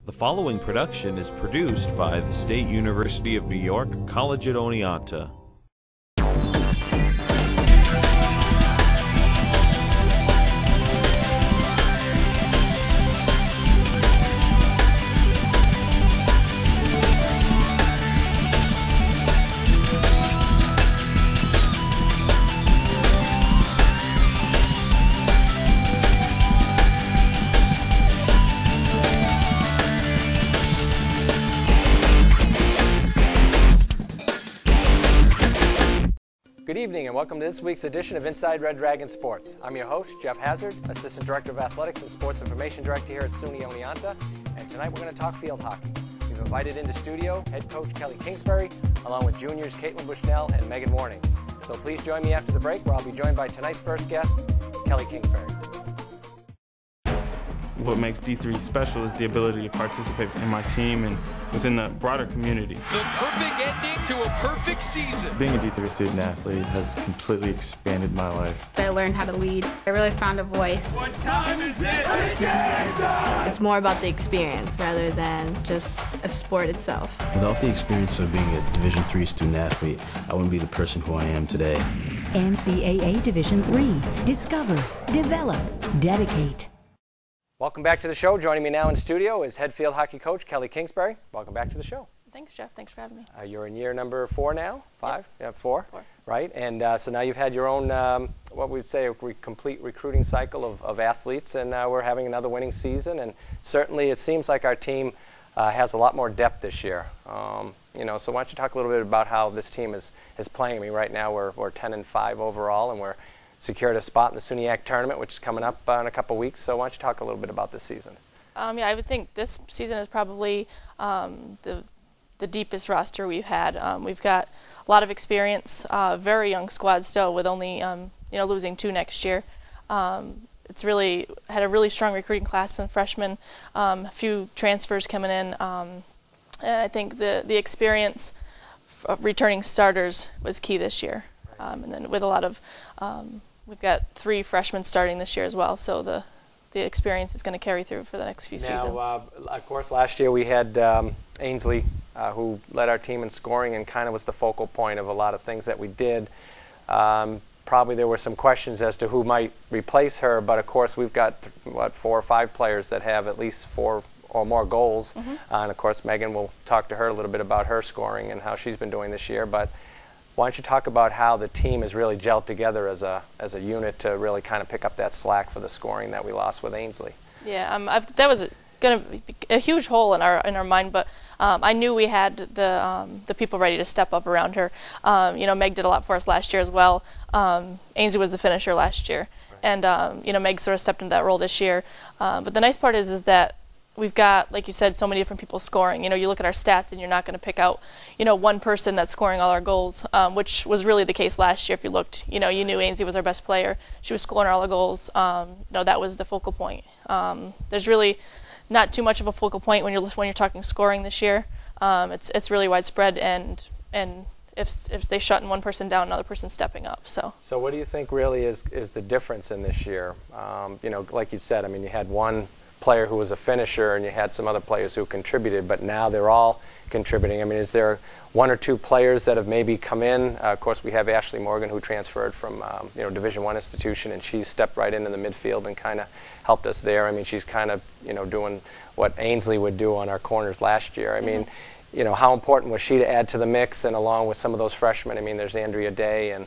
The following production is produced by the State University of New York College at Oneonta. Good evening and welcome to this week's edition of Inside Red Dragon Sports. I'm your host, Geoff Hassard, Assistant Director of Athletics and Sports Information Director here at SUNY Oneonta, and tonight we're going to talk field hockey. We've invited into studio head coach Kelly Kingsbury, along with juniors Caitlin Bushnell and Megan Warning. So please join me after the break where I'll be joined by tonight's first guest, Kelly Kingsbury. What makes D3 special is the ability to participate in my team and within the broader community. The perfect ending to a perfect season. Being a D3 student athlete has completely expanded my life. I learned how to lead. I really found a voice. What time is it? It's more about the experience rather than just a sport itself. Without the experience of being a Division III student athlete, I wouldn't be the person who I am today. NCAA Division III. Discover, develop, dedicate. Welcome back to the show. Joining me now in studio is head field hockey coach Kelly Kingsbury. Welcome back to the show. Thanks, Geoff. Thanks for having me. You're in year number 4 now? 5? Yep. Yeah, 4? 4. Right, and so now you've had your own, what we'd say, a complete recruiting cycle of athletes, and we're having another winning season, and certainly it seems like our team has a lot more depth this year. So why don't you talk a little bit about how this team is playing? I mean, right now we're 10-5 overall, and we're secured a spot in the SUNY tournament, which is coming up in a couple weeks. So why don't you talk a little bit about this season? Yeah, I would think this season is probably the deepest roster we've had. We've got a lot of experience, very young squad still, with only losing 2 next year. It's really had a really strong recruiting class in freshmen, a few transfers coming in, and I think the experience of returning starters was key this year. And then with a lot of, we've got 3 freshmen starting this year as well, so the experience is going to carry through for the next few seasons. Of course, last year we had Ainsley, who led our team in scoring and kind of was the focal point of a lot of things that we did. Probably there were some questions as to who might replace her, but of course we've got, 4 or 5 players that have at least 4 or more goals. And of course Megan will talk to her a little bit about her scoring and how she's been doing this year. But why don't you talk about how the team has really gelled together as a unit to really kind of pick up that slack for the scoring that we lost with Ainsley? Yeah, that was going to be a huge hole in our mind, but I knew we had the people ready to step up around her. Meg did a lot for us last year as well. Ainsley was the finisher last year, and Meg sort of stepped into that role this year. But the nice part is that we've got, like you said, so many different people scoring. You look at our stats and you're not going to pick out, one person that's scoring all our goals, which was really the case last year. If you looked, you knew Ainsley was our best player. She was scoring all the goals. That was the focal point. There's really not too much of a focal point when you're talking scoring this year. It's really widespread, and if they shutting one person down, another person's stepping up. So what do you think really is the difference in this year? Like you said, I mean, you had one player who was a finisher and you had some other players who contributed, but now they're all contributing. I mean, is there 1 or 2 players that have maybe come in? Of course, we have Ashley Morgan, who transferred from Division I institution, and she's stepped right into the midfield and kind of helped us there. I mean, she's kind of doing what Ainsley would do on our corners last year. I mean, how important was she to add to the mix? And along with some of those freshmen, I mean, there's Andrea Day and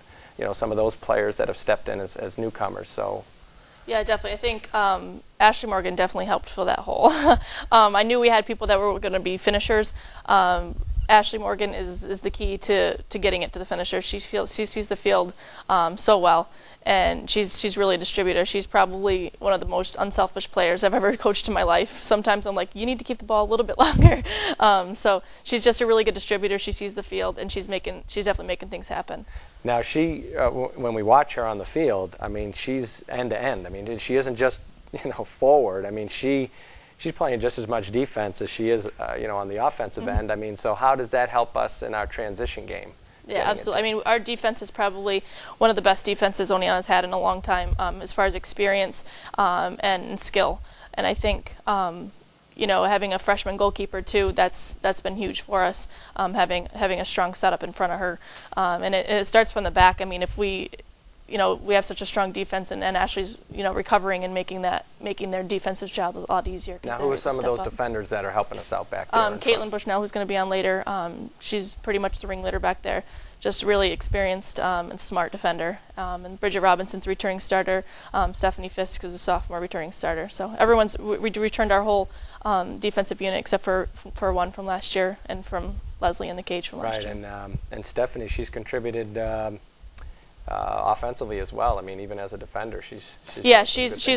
some of those players that have stepped in as newcomers. So. Yeah, definitely. I think Ashley Morgan definitely helped fill that hole. I knew we had people that were going to be finishers. Ashley Morgan is the key to getting it to the finisher. She sees the field so well, and she's really a distributor. She's probably one of the most unselfish players I've ever coached in my life. Sometimes I'm like, you need to keep the ball a little bit longer. So she's just a really good distributor. She sees the field, and she's definitely making things happen. Now she, when we watch her on the field, I mean, she's end to end. I mean, she isn't just forward. I mean, she's playing just as much defense as she is, on the offensive end. I mean, so how does that help us in our transition game? Yeah, absolutely. I mean, our defense is probably one of the best defenses Oneonta's had in a long time, as far as experience and skill. And I think having a freshman goalkeeper too, that's been huge for us, having a strong setup in front of her. And it starts from the back. I mean, if we have such a strong defense, and Ashley's, recovering and making their defensive job a lot easier. Now, who are some of those defenders that are helping us out back there? Caitlin Bushnell, who's going to be on later. She's pretty much the ringleader back there. Just really experienced and smart defender. And Bridget Robinson's a returning starter. Stephanie Fisk is a sophomore returning starter. So we returned our whole defensive unit except for one from last year and from Leslie in the cage from last year. Right, and Stephanie, she's contributed offensively as well. I mean, even as a defender, she's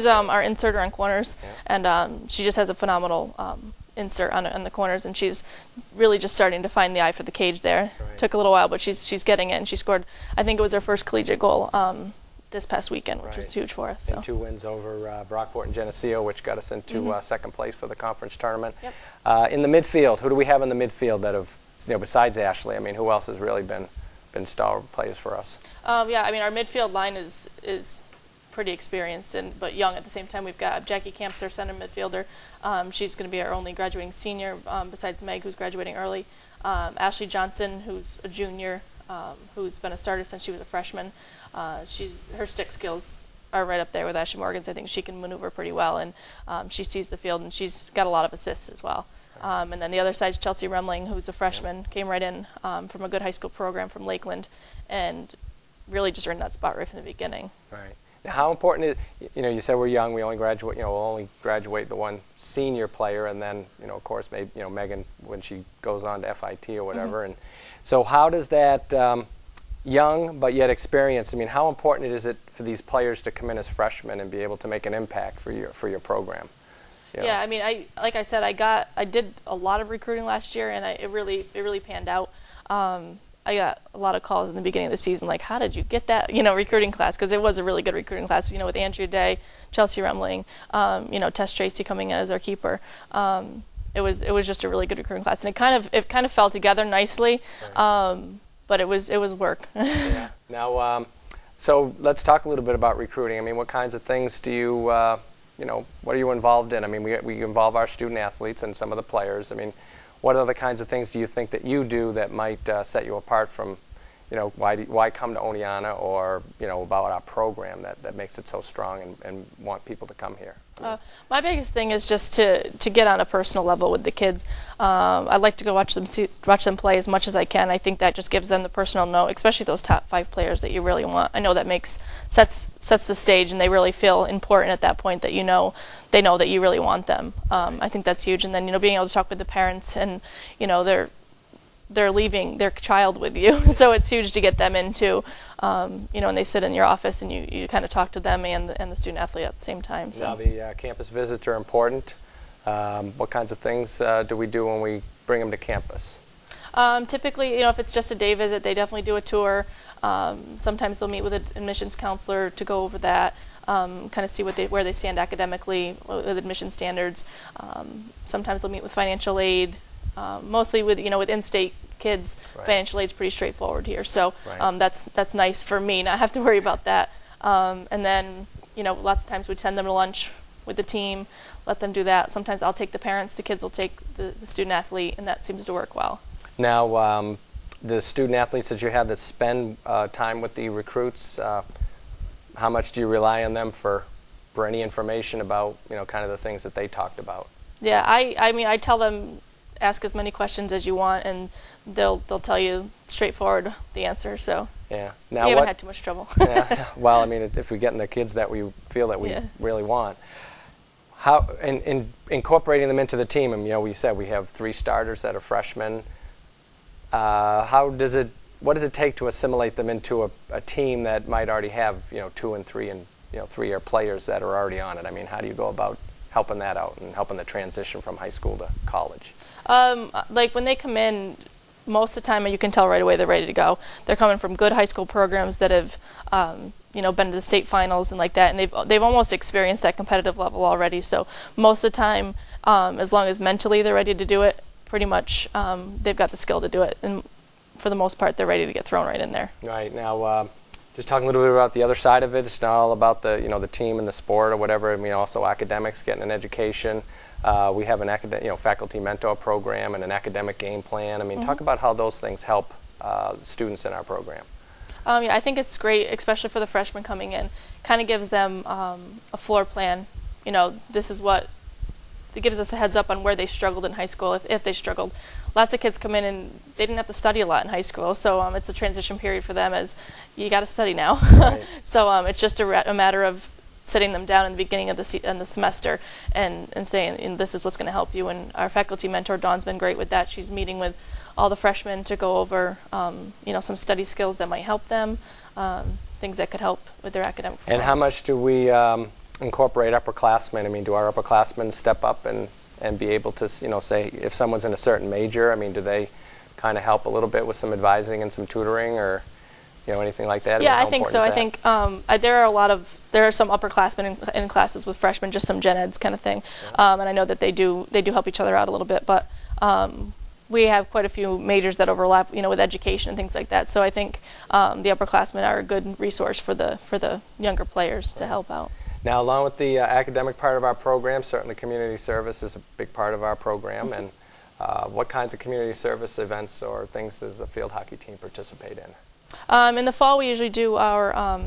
our inserter on corners, and she just has a phenomenal insert on the corners, and she's really just starting to find the eye for the cage there. Right. Took a little while, but she's getting it, and she scored, I think it was her first collegiate goal this past weekend, which was huge for us. So. And 2 wins over Brockport and Geneseo, which got us into second place for the conference tournament. Yep. In the midfield, who do we have in the midfield that have, besides Ashley? I mean, who else has really been star players for us? Yeah, I mean, our midfield line is pretty experienced but young at the same time. We've got Jackie Camps, our center midfielder. She's going to be our only graduating senior, besides Meg, who's graduating early. Ashley Johnson, who's a junior, who's been a starter since she was a freshman. Her stick skills are right up there with Ashley Morgan's. I think she can maneuver pretty well, and she sees the field, and she's got a lot of assists as well. And then the other side is Chelsea Remling, who's a freshman, came right in from a good high school program from Lakeland, and really just earned that spot right from the beginning. Right. Now, how important is, you said we're young, we only graduate, we'll only graduate the one senior player, and then, of course, maybe, Megan, when she goes on to FIT or whatever. And so how does that young but yet experienced, I mean, how important is it for these players to come in as freshmen and be able to make an impact for your program? Yeah, I mean, like I said, I did a lot of recruiting last year, and it really panned out. I got a lot of calls in the beginning of the season, like, how did you get that, recruiting class? Because it was a really good recruiting class, with Andrea Day, Chelsea Remling, Tess Tracy coming in as our keeper. It was just a really good recruiting class, and it kind of fell together nicely, but it was work. Yeah. Now, so let's talk a little bit about recruiting. I mean, what kinds of things do you what are you involved in? I mean, we involve our student athletes and some of the players. I mean, what other kinds of things do you think that you do that might set you apart from, why come to Oneonta, or, about our program that makes it so strong and want people to come here? My biggest thing is just to get on a personal level with the kids. I like to go watch them play as much as I can. I think that just gives them the personal note, especially those top 5 players that you really want. I know that sets the stage, and they really feel important at that point, that they know that you really want them. I think that's huge. And then being able to talk with the parents, and they're leaving their child with you, so it's huge to get them into, and they sit in your office, and you kind of talk to them and the student athlete at the same time. So. Now, the campus visits are important. What kinds of things do we do when we bring them to campus? Typically, if it's just a day visit, they definitely do a tour. Sometimes they'll meet with an admissions counselor to go over that, kind of see where they stand academically with admission standards. Sometimes they'll meet with financial aid. Mostly with in-state kids, right. Financial aid's pretty straightforward here, so right. That's nice for me not have to worry about that. And then lots of times we send them to lunch with the team, let them do that. Sometimes I'll take the parents, the kids will take the student athlete, and that seems to work well. Now, the student athletes that you have that spend time with the recruits, how much do you rely on them for any information about kind of the things that they talked about? Yeah, I mean I tell them, ask as many questions as you want, and they'll tell you straightforward the answer. So yeah, now we haven't had too much trouble. Yeah. Well, I mean, if we get in the kids that we feel that we really want, how in incorporating them into the team, and we said we have 3 starters that are freshmen. What does it take to assimilate them into a team that might already have 2 and 3 and 3-year players that are already on it? I mean, how do you go about helping that out and helping the transition from high school to college? Like when they come in, most of the time you can tell right away they're ready to go. They're coming from good high school programs that have been to the state finals and like that, and they've almost experienced that competitive level already. So most of the time, as long as mentally they're ready to do it, pretty much they've got the skill to do it, and for the most part they're ready to get thrown right in there. Right. Now, just talking a little bit about the other side of it. It's not all about the the team and the sport or whatever. I mean, also academics, getting an education. We have an faculty mentor program and an academic game plan. I mean, talk about how those things help students in our program. Yeah, I think it's great, especially for the freshmen coming in. Kind of gives them a floor plan. You know, this is what it gives us a heads up on where they struggled in high school, if they struggled. Lots of kids come in and they didn't have to study a lot in high school, so it's a transition period for them as you got to study now. Right. So it's just a matter of sitting them down in the beginning of the semester and saying, this is what's going to help you. And our faculty mentor, Dawn's been great with that. She's meeting with all the freshmen to go over, some study skills that might help them, things that could help with their academic performance. And how much do we incorporate upperclassmen? I mean, do our upperclassmen step up and be able to, say if someone's in a certain major, I mean, do they kind of help a little bit with some advising and some tutoring, or anything like that? Yeah, I think so. I think there are some upperclassmen in classes with freshmen, just some gen eds kind of thing, and I know that they do help each other out a little bit, but we have quite a few majors that overlap, with education and things like that. So I think the upperclassmen are a good resource for the younger players to help out. Now, along with the academic part of our program, certainly community service is a big part of our program. And what kinds of community service events or things does the field hockey team participate in? In the fall, we usually do our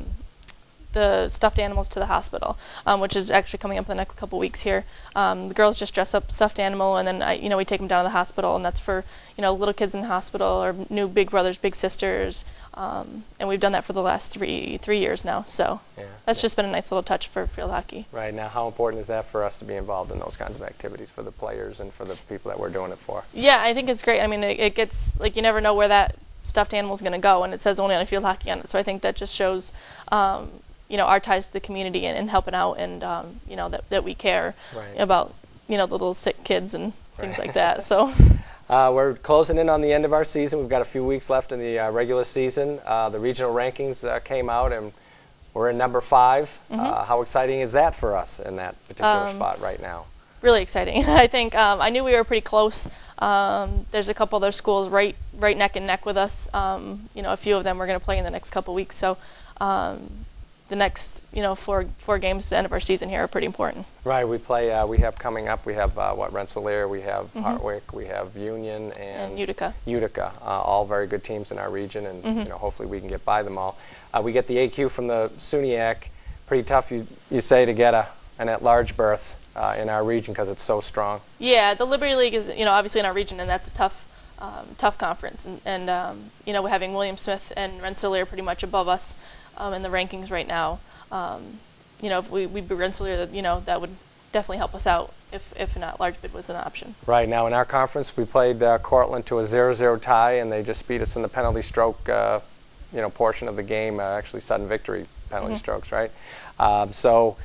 the stuffed animals to the hospital, which is actually coming up in the next couple weeks here. The girls just dress up stuffed animal, and then we take them down to the hospital, and that's for little kids in the hospital or new big brothers, big sisters, and we've done that for the last three years now. So that's just been a nice little touch for field hockey. Right. Now, how important is that for us to be involved in those kinds of activities for the players and for the people that we're doing it for? Yeah, I think it's great. I mean, it gets you never know where that stuffed animal is going to go, and it says Oneonta field hockey on it. So I think that just shows our ties to the community and helping out, and that we care about the little sick kids and things like that. So we're closing in on the end of our season. We've got a few weeks left in the regular season. The regional rankings came out, and we're in number 5. How exciting is that for us in that particular spot right now? Really exciting. I think I knew we were pretty close. There's a couple other schools right neck and neck with us. A few of them we're going to play in the next couple weeks. So the next, 4 games to the end of our season here are pretty important. Right. We play. We have coming up. We have Rensselaer. We have Hartwick. We have Union and Utica. All very good teams in our region, and hopefully we can get by them all. We get the AQ from the SUNY. Pretty tough, you say, to get an at-large berth in our region because it's so strong. Yeah, the Liberty League is obviously in our region, and that's a tough conference, and we're having William Smith and Rensselaer pretty much above us in the rankings right now. If we beat Rensselaer, that would definitely help us out if an at-large bid was an option. Right. Now in our conference, we played Cortland to a 0-0 tie, and they just beat us in the penalty stroke portion of the game. Actually, sudden victory penalty strokes, right? So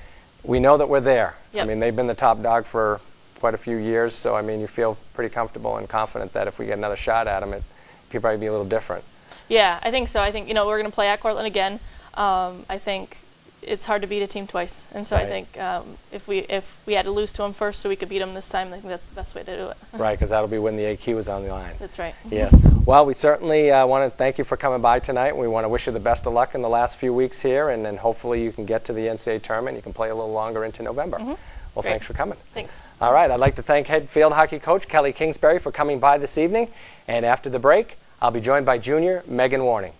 we know that we're there. Yep. I mean, they've been the top dog for quite a few years, so I mean, you feel pretty comfortable and confident that if we get another shot at them, it could probably be a little different. Yeah, I think so. I think we're going to play at Cortland again. I think it's hard to beat a team twice, and so I think if we had to lose to them first so we could beat them this time, I think that's the best way to do it. Right, because that'll be when the AQ is on the line. That's right. Yes. Well, we certainly want to thank you for coming by tonight. We want to wish you the best of luck in the last few weeks here, and then hopefully you can get to the NCAA tournament. You can play a little longer into November. Well, thanks for coming. Thanks. All right, I'd like to thank head field hockey coach Kelly Kingsbury for coming by this evening, and after the break, I'll be joined by junior Megan Warning.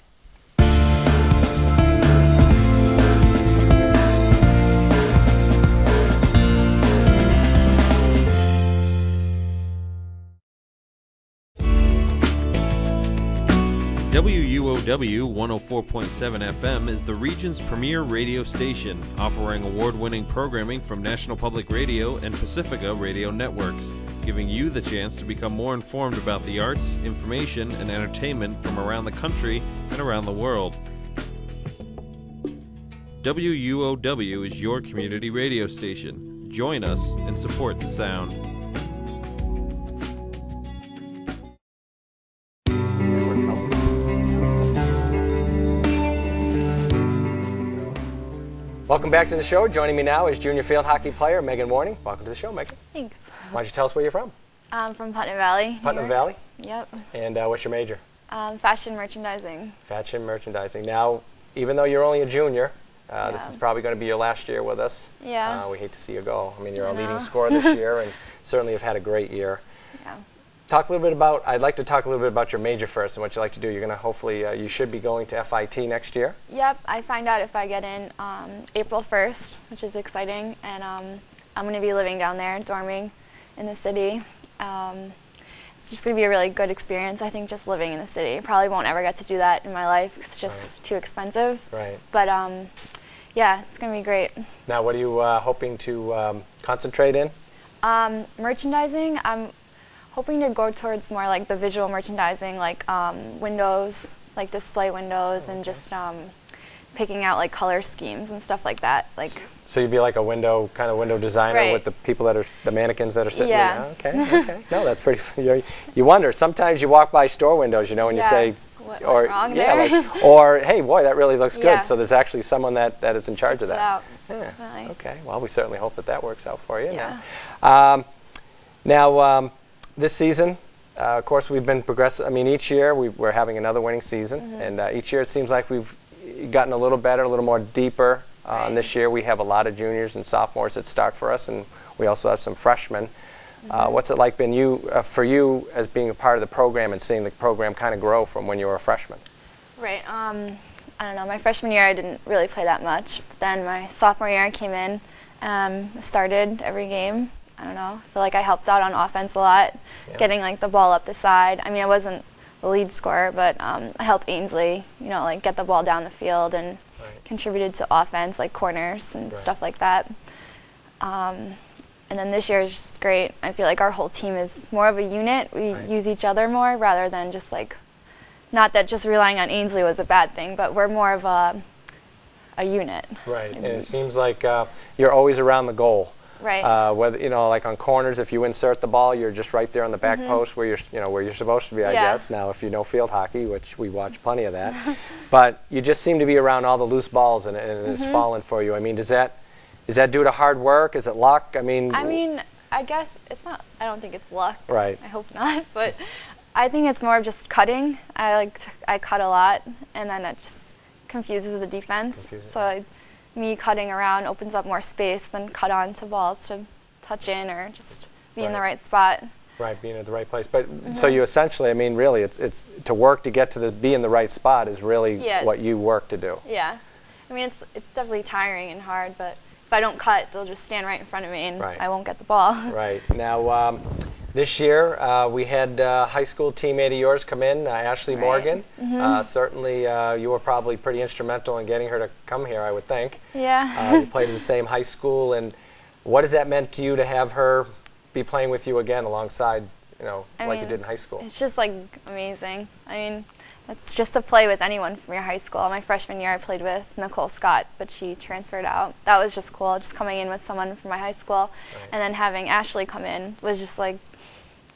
WUOW 104.7 FM is the region's premier radio station, offering award-winning programming from National Public Radio and Pacifica Radio networks, giving you the chance to become more informed about the arts, information, and entertainment from around the country and around the world. WUOW is your community radio station. Join us and support the sound. Welcome back to the show. Joining me now is junior field hockey player Megan Warning. Welcome to the show, Megan. Thanks. Why don't you tell us where you're from? I'm from Putnam Valley. Putnam Valley? Yep. And what's your major? Fashion merchandising. Fashion merchandising. Now, even though you're only a junior, this is probably going to be your last year with us. Yeah. We hate to see you go. I mean, you're a leading scorer this year, and certainly have had a great year. Yeah. I'd like to talk a little bit about your major first and what you like to do. You're going to hopefully, you should be going to FIT next year. Yep, I find out if I get in April 1st, which is exciting, and I'm going to be living down there, dorming in the city. It's just going to be a really good experience, I think, just living in the city. Probably won't ever get to do that in my life because it's just too expensive. Right. But yeah, it's going to be great. Now, what are you hoping to concentrate in? Merchandising, I'm hoping to go towards more like the visual merchandising, like windows, like display windows, and just picking out like color schemes and stuff like that. Like. So you'd be like a window designer with the people that are the mannequins that are sitting there. Okay. No, that's pretty. You wonder. Sometimes you walk by store windows, and you say, what went wrong there? Like, or hey, boy, that really looks good. So there's actually someone that is in charge of that. Yeah. Really. Okay. Well, we certainly hope that works out for you. Yeah. Now, this season, of course, we've been progressive. I mean, each year we're having another winning season, and each year it seems like we've gotten a little better, a little more deeper. And this year we have a lot of juniors and sophomores that start for us, and we also have some freshmen. What's it like for you as being a part of the program and seeing the program kind of grow from when you were a freshman? Right. I don't know. My freshman year I didn't really play that much. But then my sophomore year I came in, started every game. I don't know. I feel like I helped out on offense a lot, getting like the ball up the side. I mean, I wasn't the lead scorer, but I helped Ainsley, like get the ball down the field and contributed to offense, like corners and stuff like that. And then this year is just great. I feel like our whole team is more of a unit. We use each other more rather than just like, not that just relying on Ainsley was a bad thing, but we're more of a unit. Right, and it seems like you're always around the goal. Right. Whether like on corners, if you insert the ball, you're just right there on the back post where you're supposed to be. I guess now, if you know field hockey, which we watch plenty of that, but you just seem to be around all the loose balls, and it's falling for you. I mean, is that due to hard work? Is it luck? I mean, I guess it's not. I don't think it's luck. Right. I hope not, but I think it's more of just cutting. I cut a lot, and then it just confuses the defense. Me cutting around opens up more space than cut on to balls to touch in or just be in the right spot. Right, being at the right place. But so you essentially, I mean, really, it's to work to get to be in the right spot is really what you work to do. Yeah, I mean, it's definitely tiring and hard, but if I don't cut, they'll just stand right in front of me and I won't get the ball. Right. Now, this year we had high school teammate of yours come in, Ashley Morgan. Certainly, you were probably pretty instrumental in getting her to come here, I would think. Yeah. You played at the same high school, and what has that meant to you to have her be playing with you again alongside, like you did in high school? It's just like amazing. I mean, it's just to play with anyone from your high school. My freshman year I played with Nicole Scott, but she transferred out. That was just cool, just coming in with someone from my high school. And then having Ashley come in was just like,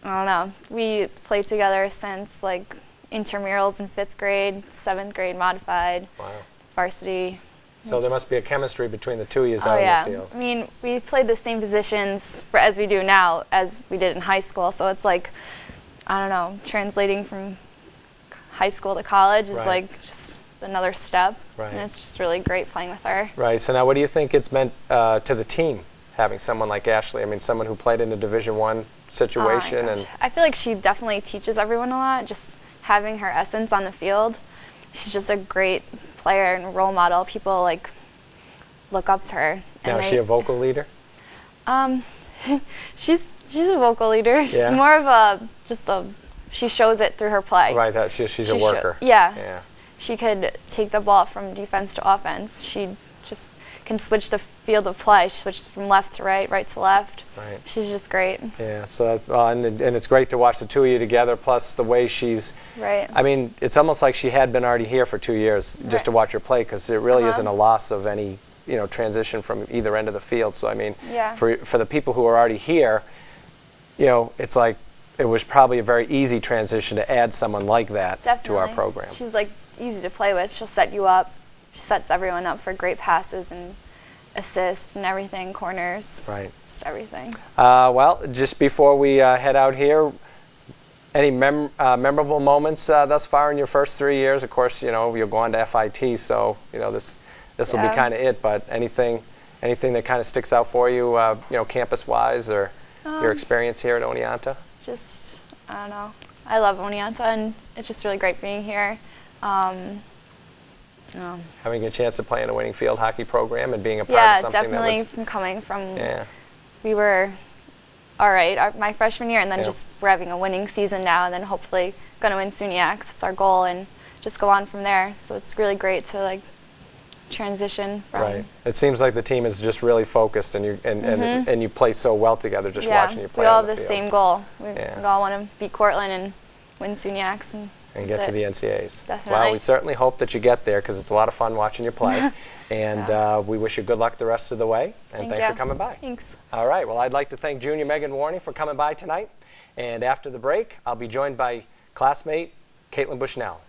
I don't know. We played together since like intramurals in 5th grade, 7th grade modified, varsity. So there must be a chemistry between the two of you on the field. I mean, we played the same positions as we do now as we did in high school. So it's like, I don't know, translating from high school to college is like just another step. And it's just really great playing with her. Right. So now what do you think it's meant to the team, having someone like Ashley? I mean, someone who played in a Division I situation. And I feel like she definitely teaches everyone a lot, just having her essence on the field. She's just a great player and role model. People like look up to her. Now, is she a vocal leader? She's a vocal leader. She's more of she shows it through her play. Right, she's a worker. Yeah. She could take the ball from defense to offense. She just can switch the field of play. She switches from left to right, right to left. Right. She's just great. Yeah, so and it's great to watch the two of you together, plus the way she's... Right. I mean, it's almost like she had been already here for 2 years just to watch her play, because it really isn't a loss of any, transition from either end of the field. So, I mean, for the people who are already here, it's like it was probably a very easy transition to add someone like that to our program. She's like easy to play with. She'll set you up. She sets everyone up for great passes and assists and everything, corners. Right. Just everything. Well, just before we head out here, any memorable moments thus far in your first 3 years? Of course, you'll go on to FIT, so this will be kind of it. But anything that kind of sticks out for you, campus-wise, or your experience here at Oneonta? Just, I don't know. I love Oneonta, and it's just really great being here. Having a chance to play in a winning field hockey program and being a part of something that was... Yeah, definitely coming from... We were all right my freshman year, and then just we're having a winning season now, and then hopefully going to win SUNY. That's our goal, and just go on from there. So it's really great to like transition from... Right. It seems like the team is just really focused, and you play so well together just watching you play we all on have the the field. same goal. We all want to beat Cortland and win SUNY and get to the NCAAs. Definitely. Well, we certainly hope that you get there, because it's a lot of fun watching you play. And we wish you good luck the rest of the way. And thanks for coming by. Thanks. All right. Well, I'd like to thank junior Megan Warney for coming by tonight. And after the break, I'll be joined by classmate Caitlin Bushnell.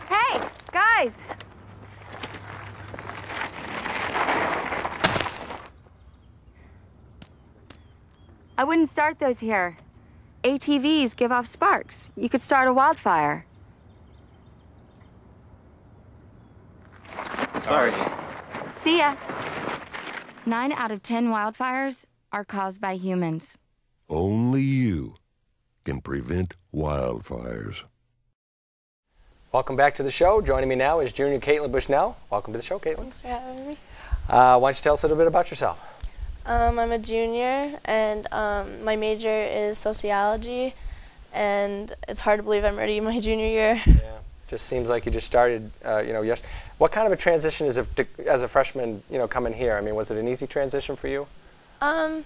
Hey, guys. I wouldn't start those here. ATVs give off sparks. You could start a wildfire. Sorry. See ya. 9 out of 10 wildfires are caused by humans. Only you can prevent wildfires. Welcome back to the show. Joining me now is junior Caitlin Bushnell. Welcome to the show, Caitlin. Thanks for having me. Why don't you tell us a little bit about yourself? I'm a junior, and my major is sociology, and it's hard to believe I'm already in my junior year. Yeah, just seems like you just started, yes. What kind of a transition is it as a freshman, coming here? I mean, was it an easy transition for you? The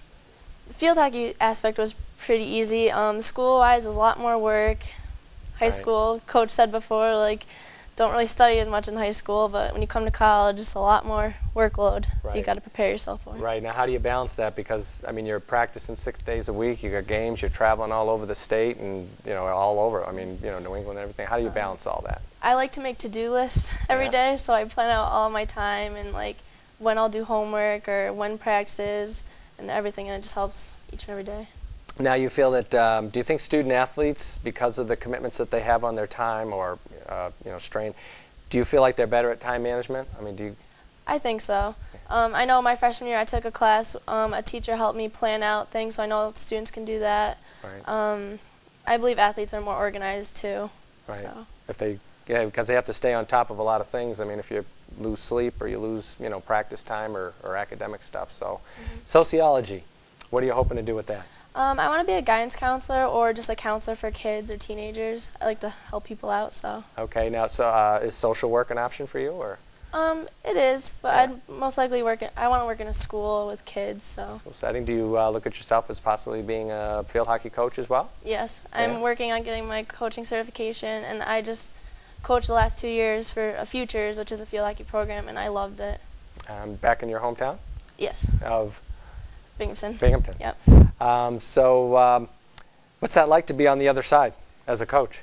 field hockey aspect was pretty easy. School-wise, it was a lot more work. High school, coach said before, like, don't really study as much in high school, but when you come to college, it's a lot more workload you got to prepare yourself for. Right. Now, how do you balance that? Because, I mean, you're practicing 6 days a week, you got games, you're traveling all over the state and, all over, I mean, New England and everything. How do you balance all that? I like to make to-do lists every day, so I plan out all my time and, like, when I'll do homework or when practice and everything, and it just helps each and every day. Now, you feel that, do you think student athletes, because of the commitments that they have on their time or, strain, do you feel like they're better at time management? I mean, do you? I think so. I know my freshman year I took a class, a teacher helped me plan out things, so I know students can do that. Right. I believe athletes are more organized too. Right. So. Because they have to stay on top of a lot of things. I mean, if you lose sleep or you lose, practice time or academic stuff. So, sociology, what are you hoping to do with that? I want to be a guidance counselor or just a counselor for kids or teenagers. I like to help people out, so. Okay, now, so is social work an option for you, or? It is, but I'd most likely I want to work in a school with kids, so. Setting. Do you look at yourself as possibly being a field hockey coach as well? Yes, I'm working on getting my coaching certification, and I just coached the last 2 years for a Futures, which is a field hockey program, and I loved it. Back in your hometown? Yes. Of? Binghamton. Binghamton. Yep. What's that like to be on the other side as a coach?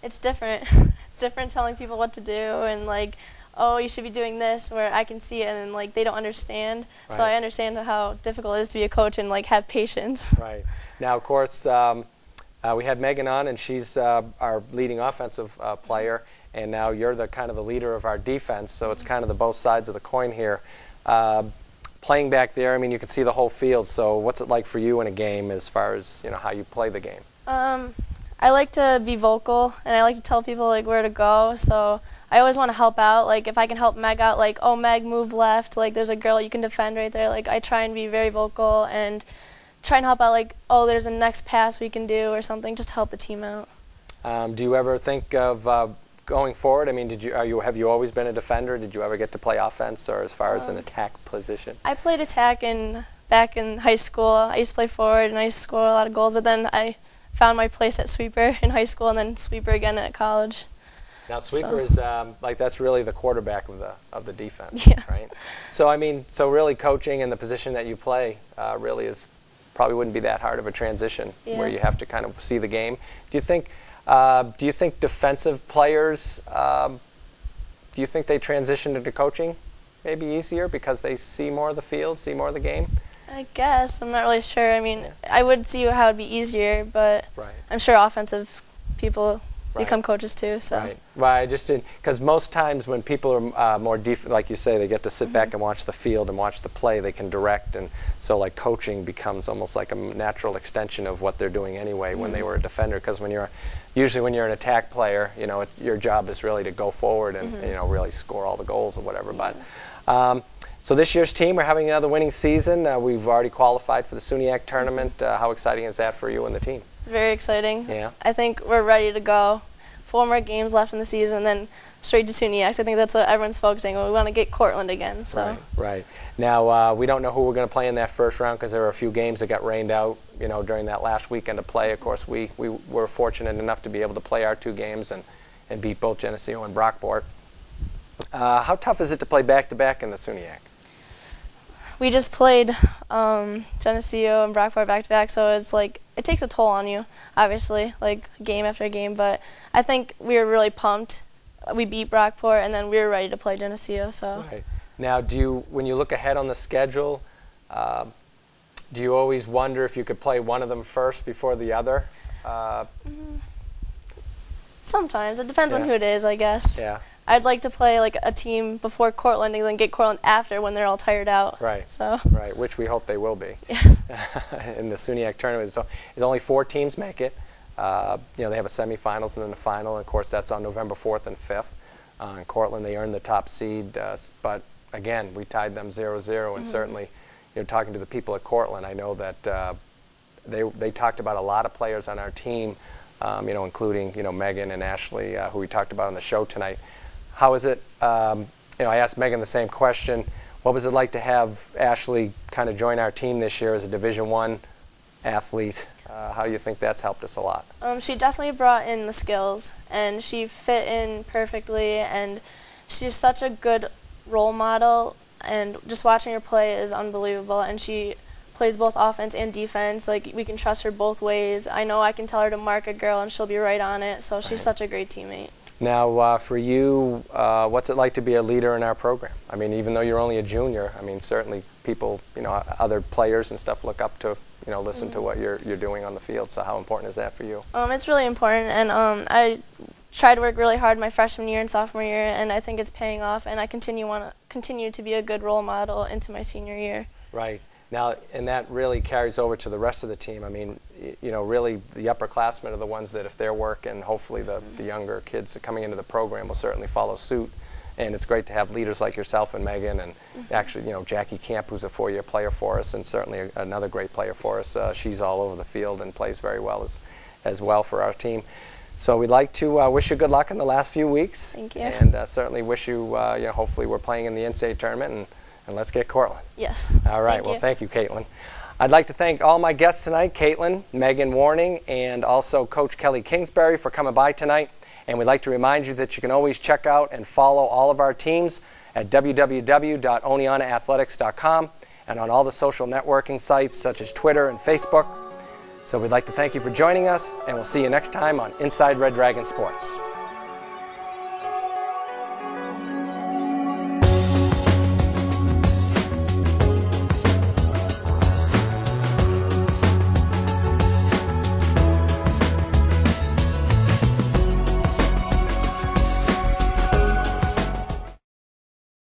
It's different. It's different telling people what to do and like, oh, you should be doing this, where I can see it and like they don't understand. Right. So I understand how difficult it is to be a coach and like have patience. Right. Now, of course, we had Megan on, and she's our leading offensive player, and now you're the kind of the leader of our defense. So it's kind of the both sides of the coin here. Playing back there, I mean, you can see the whole field. So what's it like for you in a game as far as, how you play the game? I like to be vocal, and I like to tell people, like, where to go. So I always want to help out. Like, if I can help Meg out, like, oh, Meg, move left. Like, there's a girl you can defend right there. Like, I try and be very vocal and try and help out, like, oh, there's a next pass we can do or something, just to help the team out. Do you ever think of going forward? I mean, have you always been a defender? Did you ever get to play offense or as far as an attack position? I played attack back in high school. I used to play forward and I used to score a lot of goals, but then I found my place at sweeper in high school and then sweeper again at college. Now sweeper is that's really the quarterback of the defense, right? So I mean, really coaching and the position that you play really probably wouldn't be that hard of a transition where you have to kind of see the game. Do you think defensive players, do you think they transition into coaching maybe easier because they see more of the field, see more of the game? I guess. I'm not really sure. I mean, I would see how it would be easier, but I'm sure offensive people become coaches too. So. Right. Just because most times when people are more like you say, they get to sit back and watch the field and watch the play. They can direct, and so like coaching becomes almost like a natural extension of what they're doing anyway when they were a defender. Because usually when you're an attack player, your job is really to go forward and really score all the goals or whatever. But so this year's team, we're having another winning season. We've already qualified for the SUNY tournament. How exciting is that for you and the team? It's very exciting. Yeah. I think we're ready to go. 4 more games left in the season, then straight to SUNY. I think that's what everyone's focusing on. We want to get Cortland again. So. Right. Now, we don't know who we're going to play in that first round because there were a few games that got rained out, during that last weekend of play. Of course, we were fortunate enough to be able to play our 2 games and beat both Geneseo and Brockport. How tough is it to play back-to-back in the SUNY? We just played Geneseo and Brockport back-to-back, so it's like it takes a toll on you, obviously, like game after game. But I think we were really pumped. We beat Brockport, and then we were ready to play Geneseo. So. Right. Now, when you look ahead on the schedule, do you always wonder if you could play one of them first before the other? Sometimes. It depends on who it is, I guess. Yeah. I'd like to play like a team before Cortland and then get Cortland after when they're all tired out. Right. So. Right, which we hope they will be. Yes. In the SUNY tournament, so only 4 teams make it. They have a semifinals and then a final. And of course, that's on November 4th and 5th. In Cortland, they earned the top seed, but again, we tied them 0-0. And certainly, talking to the people at Cortland, I know that they talked about a lot of players on our team, including Megan and Ashley, who we talked about on the show tonight. How is it? I asked Megan the same question. What was it like to have Ashley kind of join our team this year as a Division I athlete? How do you think that's helped us a lot? She definitely brought in the skills, and she fit in perfectly, and she's such a good role model, and just watching her play is unbelievable, and she plays both offense and defense. Like, we can trust her both ways. I know I can tell her to mark a girl, and she'll be right on it, so she's such a great teammate. Now, for you, what's it like to be a leader in our program? I mean, even though you're only a junior, I mean, certainly people, other players and stuff look up to, listen to what you're doing on the field. So how important is that for you? It's really important, and I tried to work really hard my freshman year and sophomore year, and I think it's paying off, and I want to continue to be a good role model into my senior year. Right. Now, and that really carries over to the rest of the team. I mean, really the upperclassmen are the ones that if their work, and hopefully the younger kids coming into the program will certainly follow suit. And it's great to have leaders like yourself and Megan, and actually, Jackie Camp, who's a 4-year player for us, and certainly another great player for us. She's all over the field and plays very well as well for our team. So we'd like to wish you good luck in the last few weeks. Thank you. And certainly wish you, hopefully we're playing in the NCAA tournament, and let's get Cortland. Yes. All right. Well, thank you, Caitlin. I'd like to thank all my guests tonight, Caitlin, Megan Warning, and also Coach Kelly Kingsbury for coming by tonight. And we'd like to remind you that you can always check out and follow all of our teams at www.oneontaathletics.com and on all the social networking sites such as Twitter and Facebook. So we'd like to thank you for joining us, and we'll see you next time on Inside Red Dragon Sports.